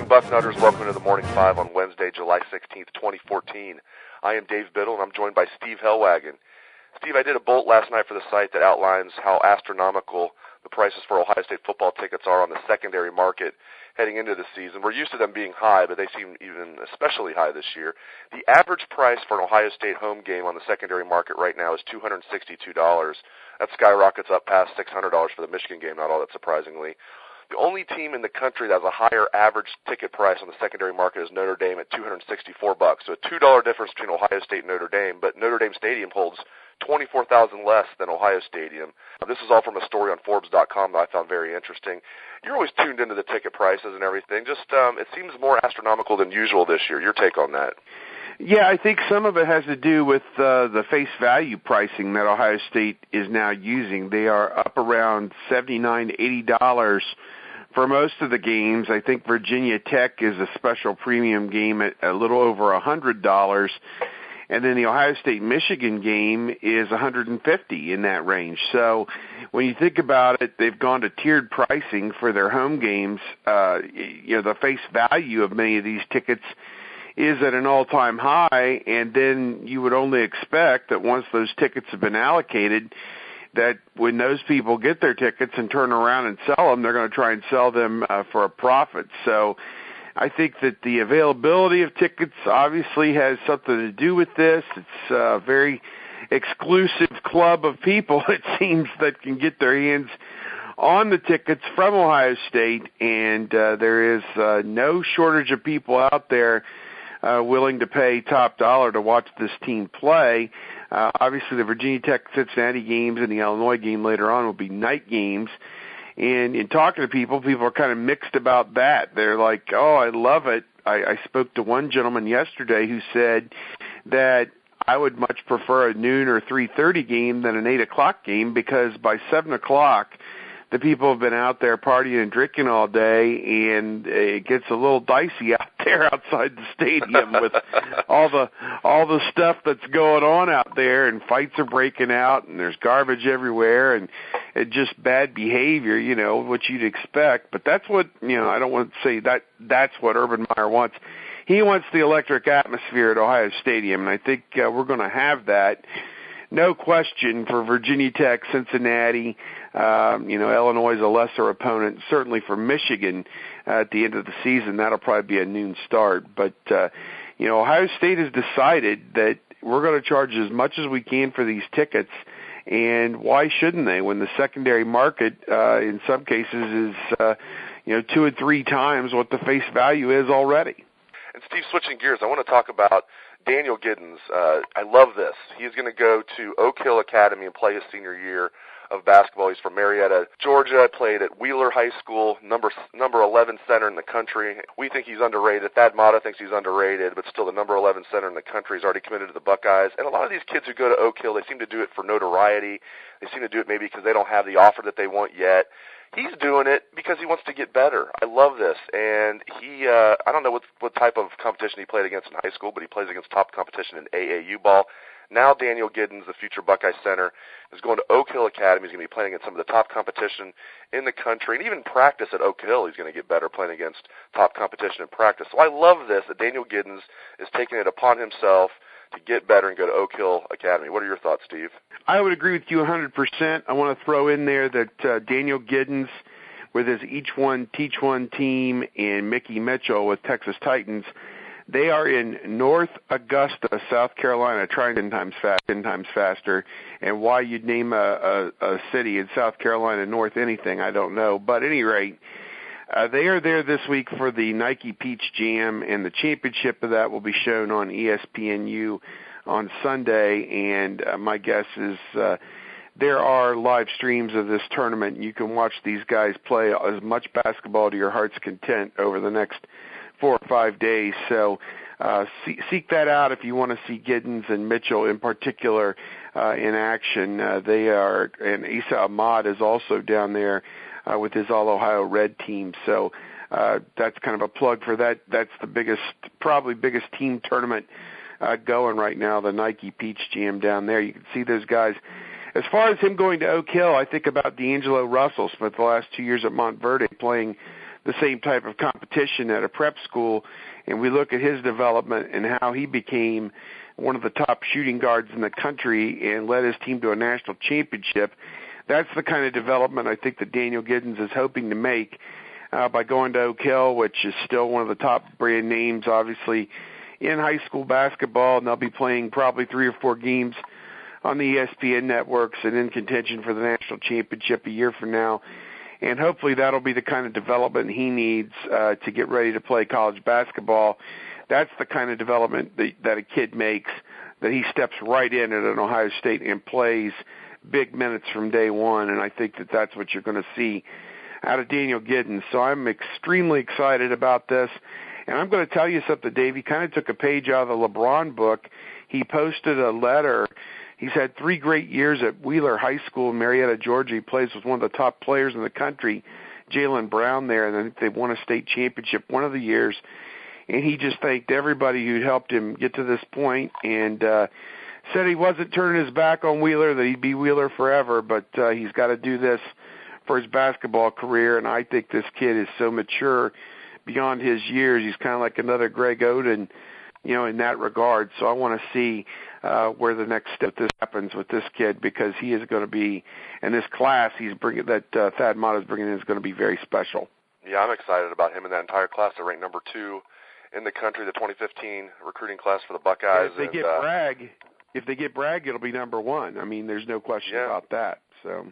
morning, Bucknutters. Welcome to the Morning Five on Wednesday, July 16th, 2014. I am Dave Biddle, and I'm joined by Steve Hellwagon. Steve, I did a bolt last night for the site that outlines how astronomical the prices for Ohio State football tickets are on the secondary market heading into the season. We're used to them being high, but they seem even especially high this year. The average price for an Ohio State home game on the secondary market right now is $262. That skyrockets up past $600 for the Michigan game, not all that surprisingly. The only team in the country that has a higher average ticket price on the secondary market is Notre Dame at $264. So a $2 difference between Ohio State and Notre Dame, but Notre Dame Stadium holds 24,000 less than Ohio Stadium. This is all from a story on Forbes.com that I found very interesting. You're always tuned into the ticket prices and everything. Just it seems more astronomical than usual this year. Your take on that? Yeah, I think some of it has to do with the face value pricing that Ohio State is now using. They are up around $79, $80 for most of the games. I think Virginia Tech is a special premium game at a little over $100. And then the Ohio State-Michigan game is $150 in that range. So when you think about it, they've gone to tiered pricing for their home games. The face value of many of these tickets is at an all-time high, and then you would only expect that once those tickets have been allocated, that when those people get their tickets and turn around and sell them, they're going to try and sell them for a profit. So I think that the availability of tickets obviously has something to do with this. It's a very exclusive club of people, it seems, that can get their hands on the tickets from Ohio State, and there is no shortage of people out there willing to pay top dollar to watch this team play. Obviously, the Virginia Tech-Cincinnati games and the Illinois game later on will be night games. And in talking to people are kind of mixed about that. They're like, oh, I love it. I spoke to one gentleman yesterday who said that I would much prefer a noon or 3:30 game than an 8 o'clock game because by 7 o'clock, the people have been out there partying and drinking all day, and it gets a little dicey out there outside the stadium with all the stuff that's going on out there, and fights are breaking out, and there's garbage everywhere, and just bad behavior, what you'd expect. But that's what, I don't want to say that's what Urban Meyer wants. He wants the electric atmosphere at Ohio Stadium, and I think we're going to have that. No question for Virginia Tech, Cincinnati. Illinois is a lesser opponent. Certainly for Michigan at the end of the season, that'll probably be a noon start. But, Ohio State has decided that we're going to charge as much as we can for these tickets. And why shouldn't they when the secondary market, in some cases, is, 2 or 3 times what the face value is already? And Steve, switching gears, I want to talk about Daniel Giddens. I love this. He's going to go to Oak Hill Academy and play his senior year of basketball. He's from Marietta, Georgia. Played at Wheeler High School, number 11 center in the country. We think he's underrated. Thad Matta thinks he's underrated, but still the number 11 center in the country. He's already committed to the Buckeyes. And a lot of these kids who go to Oak Hill, they seem to do it for notoriety. They seem to do it maybe because they don't have the offer that they want yet. He's doing it because he wants to get better. I love this. And he, I don't know what type of competition he played against in high school, but he plays against top competition in AAU ball. Now Daniel Giddens, the future Buckeye center, is going to Oak Hill Academy. He's going to be playing against some of the top competition in the country. And even practice at Oak Hill, he's going to get better playing against top competition in practice. So I love this, that Daniel Giddens is taking it upon himself to get better and go to Oak Hill Academy. What are your thoughts, Steve? I would agree with you 100%. I want to throw in there that Daniel Giddens, with his Each One Teach One team, and Mickey Mitchell with Texas Titans, they are in North Augusta, South Carolina, trying 10 times faster. And why you'd name a city in South Carolina North anything, I don't know. But at any rate, they are there this week for the Nike Peach Jam, and the championship of that will be shown on ESPNU on Sunday. And my guess is there are live streams of this tournament. You can watch these guys play as much basketball to your heart's content over the next 4 or 5 days. So seek that out if you want to see Giddens and Mitchell in particular in action. They are, and Issa Ahmad is also down there with his All-Ohio Red team. So that's kind of a plug for that. That's the probably biggest team tournament going right now, the Nike Peach Jam down there. You can see those guys. As far as him going to Oak Hill, I think about D'Angelo Russell. Spent the last 2 years at Montverde playing the same type of competition at a prep school, and we look at his development and how he became one of the top shooting guards in the country and led his team to a national championship. That's the kind of development I think that Daniel Giddens is hoping to make by going to Oak Hill, which is still one of the top brand names, obviously, in high school basketball, and they'll be playing probably 3 or 4 games on the ESPN networks and in contention for the national championship a year from now. And hopefully that'll be the kind of development he needs to get ready to play college basketball. That's the kind of development that a kid makes, that he steps right in at an Ohio State and plays big minutes from day one, and I think that that's what you're going to see out of Daniel Giddens. So I'm extremely excited about this. And I'm going to tell you something, Dave. He kind of took a page out of the LeBron book. He posted a letter. He's had 3 great years at Wheeler High School in Marietta, Georgia. He plays with one of the top players in the country, Jaylen Brown there, and I think they won a state championship one of the years. And he just thanked everybody who'd helped him get to this point, and said he wasn't turning his back on Wheeler, that he'd be Wheeler forever, but he's got to do this for his basketball career. And I think this kid is so mature beyond his years. He's kind of like another Greg Oden, in that regard. So I want to see where the next step this happens with this kid, because he is going to be, and this class he's bringing, that Thad Matta is bringing in, is going to be very special. Yeah, I'm excited about him and that entire class. They're ranked number 2 in the country, the 2015 recruiting class for the Buckeyes. Yeah, if they get Bragg, it'll be number 1. I mean, there's no question about that. So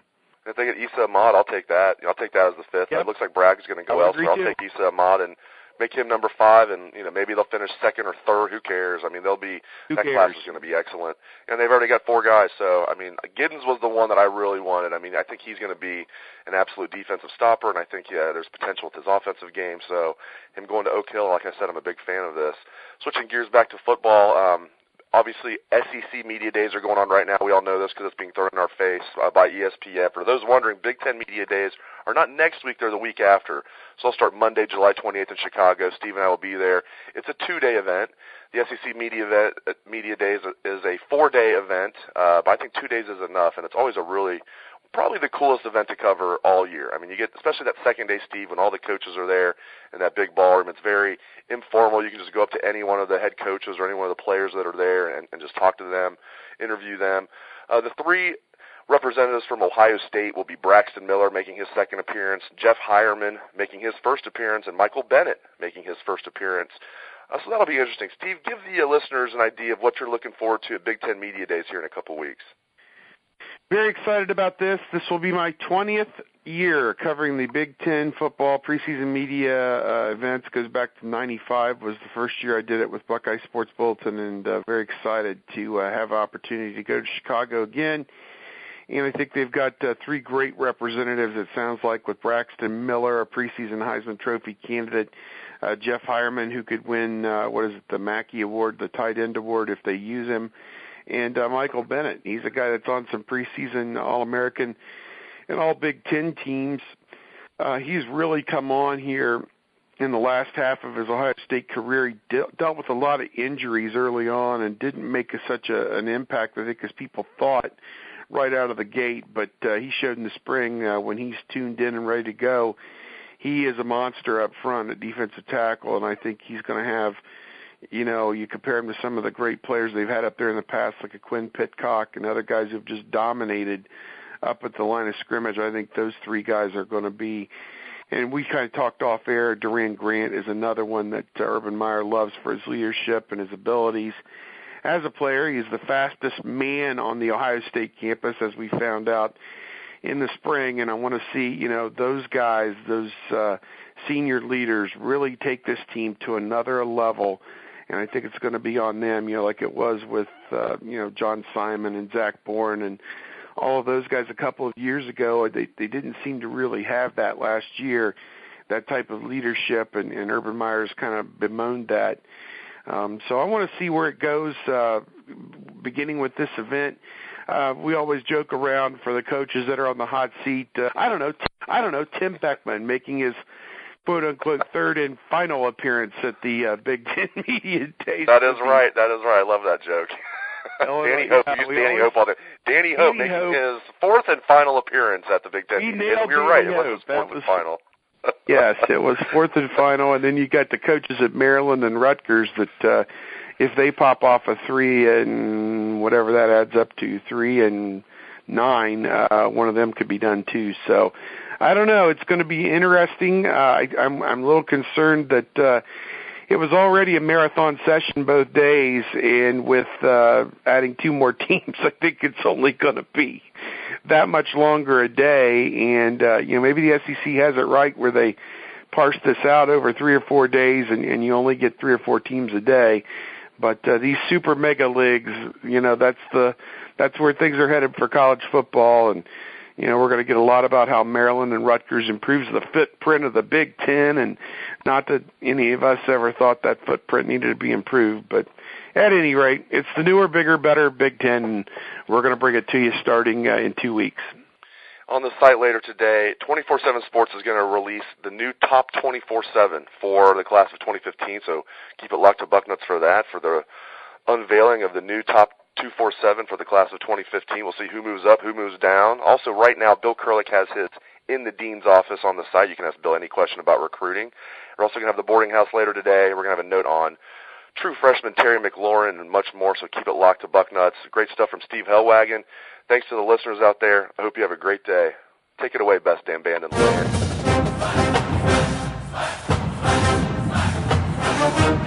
if they get Issa Ahmad, I'll take that. I'll take that as the 5th. Yep. It looks like Bragg's going to go elsewhere. I'll take Issa Ahmad and make him number 5, and maybe they'll finish 2nd or 3rd. Who cares? I mean, that class is going to be excellent, and they've already got 4 guys. So I mean, Giddens was the one that I really wanted. I mean, I think he's going to be an absolute defensive stopper, and I think there's potential with his offensive game. So him going to Oak Hill, like I said, I'm a big fan of this. Switching gears back to football. Obviously, SEC Media Days are going on right now. We all know this because it's being thrown in our face by ESPN. For those wondering, Big Ten Media Days are not next week, they're the week after. So I'll start Monday, July 28th in Chicago. Steve and I will be there. It's a 2-day event. The SEC Media Days is a 4-day event, but I think 2 days is enough, and it's always probably the coolest event to cover all year. I mean, you get, especially that second day, Steve, when all the coaches are there in that big ballroom. It's very informal. You can just go up to any one of the head coaches or any one of the players that are there and just talk to them, interview them. The 3 representatives from Ohio State will be Braxton Miller making his 2nd appearance, Jeff Hireman making his 1st appearance, and Michael Bennett making his 1st appearance. So that'll be interesting. Steve, give the listeners an idea of what you're looking forward to at Big Ten Media Days here in a couple weeks. Very excited about this. This will be my 20th year covering the Big Ten football preseason media events. Goes back to 95 was the first year I did it with Buckeye Sports Bulletin, and very excited to have an opportunity to go to Chicago again. And I think they've got 3 great representatives, it sounds like, with Braxton Miller, a preseason Heisman Trophy candidate, Jeff Hireman, who could win, the Mackey Award, the tight end award if they use him, and Michael Bennett. He's a guy that's on some preseason All-American and all Big Ten teams. He's really come on here in the last half of his Ohio State career. He dealt with a lot of injuries early on and didn't make such an impact, I think, as people thought right out of the gate. But he showed in the spring when he's tuned in and ready to go, he is a monster up front at defensive tackle, and I think he's going to have, you compare him to some of the great players they've had up there in the past, like a Quinn Pitcock and other guys who've just dominated up at the line of scrimmage. I think those 3 guys are going to be, and we kind of talked off air, Duran Grant is another one that Urban Meyer loves for his leadership and his abilities. As a player, he's the fastest man on the Ohio State campus, as we found out in the spring, and I want to see, those guys, those senior leaders really take this team to another level, and I think it's going to be on them, like it was with, John Simon and Zach Bourne and all of those guys a couple of years ago. They didn't seem to really have that last year, that type of leadership, and Urban Meyer's kind of bemoaned that. So I want to see where it goes, beginning with this event. We always joke around for the coaches that are on the hot seat. I don't know, Tim Beckman making his quote-unquote 3rd and final appearance at the Big Ten Media Days. That is right. I love that joke. Danny Hope. Danny Hope all day. Danny Hope making his 4th and final appearance at the Big Ten Media Days. You're right. It was his 4th and final. Yes, it was fourth and final, and then you got the coaches at Maryland and Rutgers that if they pop off a 3 and whatever that adds up to, 3 and 9, one of them could be done too. So I don't know. It's going to be interesting. I'm a little concerned that it was already a marathon session both days, and with adding 2 more teams, I think it's only going to be that much longer a day. And maybe the SEC has it right where they parse this out over 3 or 4 days, and you only get 3 or 4 teams a day. But these super mega leagues, that's where things are headed for college football. And we're going to get a lot about how Maryland and Rutgers improves the footprint of the Big Ten, and not that any of us ever thought that footprint needed to be improved. But at any rate, it's the newer, bigger, better Big Ten, and we're going to bring it to you starting in 2 weeks. On the site later today, 24/7 Sports is going to release the new top 24/7 for the class of 2015, so keep it locked to Bucknuts for that, for the unveiling of the new top 247 for the class of 2015. We'll see who moves up, who moves down. Also, right now, Bill Kurlick has his in the dean's office on the site. You can ask Bill any question about recruiting. We're also going to have the boarding house later today. We're going to have a note on true freshman Terry McLaurin and much more, so keep it locked to Bucknuts. Great stuff from Steve Hellwagon. Thanks to the listeners out there. I hope you have a great day. Take it away, best damn band in the land.